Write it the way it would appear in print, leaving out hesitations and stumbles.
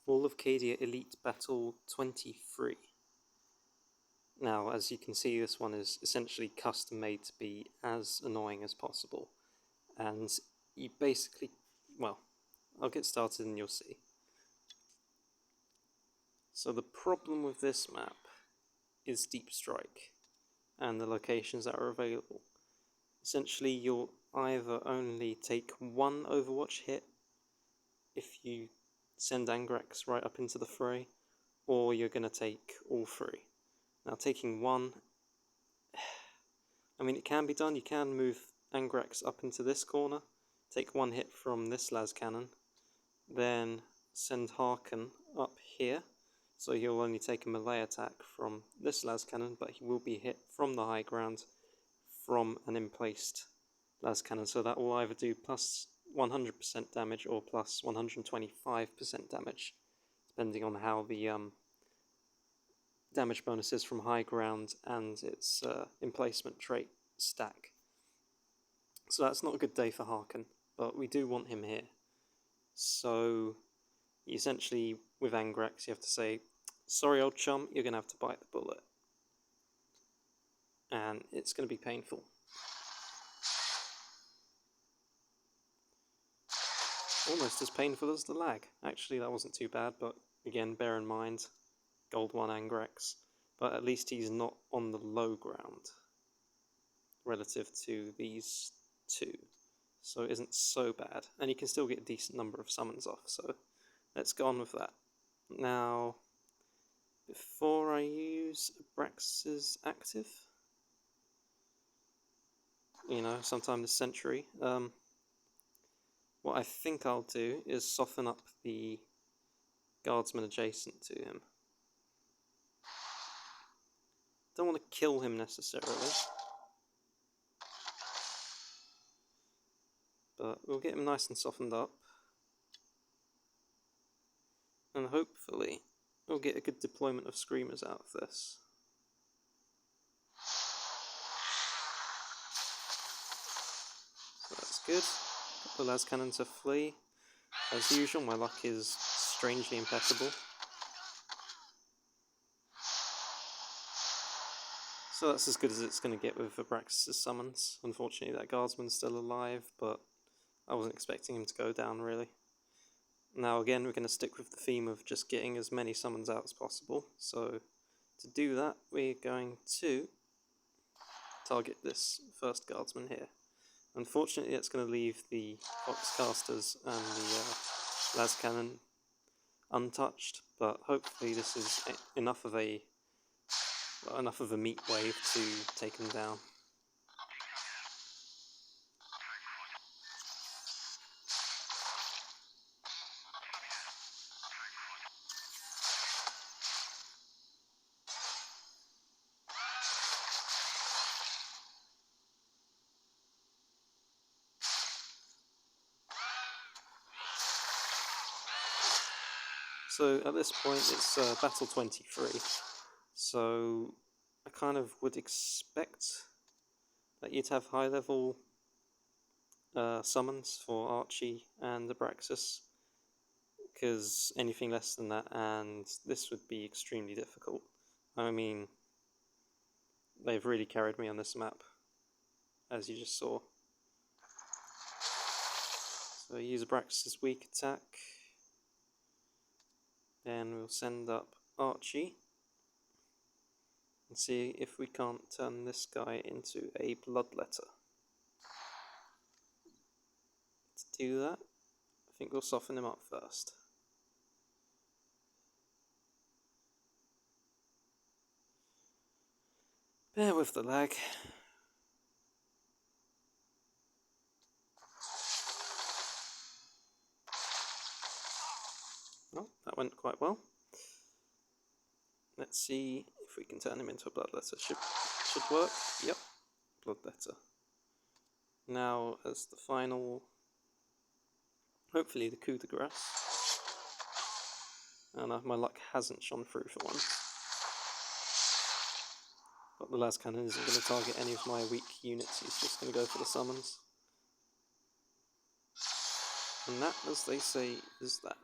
Fall of Cadia Elite Battle 23. Now, as you can see, this one is essentially custom made to be as annoying as possible. And you basically, well, I'll get started and you'll see. So the problem with this map is Deep Strike and the locations that are available. Essentially, you'll either only take one Overwatch hit if you send Angrax right up into the fray, or you're going to take all three. Now, taking one, I mean, it can be done. You can move Angrax up into this corner, take one hit from this las cannon, then send Harken up here, so he'll only take a melee attack from this las cannon, but he will be hit from the high ground from an emplaced las cannon, so that will either do plus 100% damage or plus 125% damage, depending on how the damage bonuses from high ground and its emplacement trait stack. So that's not a good day for Harken, but we do want him here. So essentially with Angrax you have to say, sorry old chum, you're going to have to bite the bullet. And it's going to be painful. Almost as painful as the lag. Actually that wasn't too bad, but again bear in mind, Gold 1 Angrax. But at least he's not on the low ground relative to these two. So it isn't so bad. And you can still get a decent number of summons off, so let's go on with that. Now, before I use Abrax's active, you know, sometime this century, what I think I'll do is soften up the guardsman adjacent to him. Don't want to kill him necessarily, but we'll get him nice and softened up, and hopefully we'll get a good deployment of screamers out of this. So that's good. Put the las cannon to flee. As usual, my luck is strangely impeccable. So that's as good as it's going to get with Abraxas' summons. Unfortunately that guardsman's still alive, but I wasn't expecting him to go down really. Now again we're going to stick with the theme of just getting as many summons out as possible. So to do that we're going to target this first guardsman here. Unfortunately it's going to leave the Foxcasters and the las cannon untouched, but hopefully this is enough of a meat wave to take him down. So at this point it's battle 23, so I kind of would expect that you'd have high level summons for Archie and Abraxas, because anything less than that and this would be extremely difficult. I mean, they've really carried me on this map, as you just saw. So use Abraxas' weak attack. Then we'll send up Archie and see if we can't turn this guy into a bloodletter. To do that, I think we'll soften him up first. Bear with the lag. Oh, that went quite well. Let's see if we can turn him into a bloodletter. Should work. Yep, bloodletter. Now, as the final, hopefully the coup de grace. And my luck hasn't shone through for once. But the las cannon isn't going to target any of my weak units. He's just going to go for the summons. And that, as they say, is that.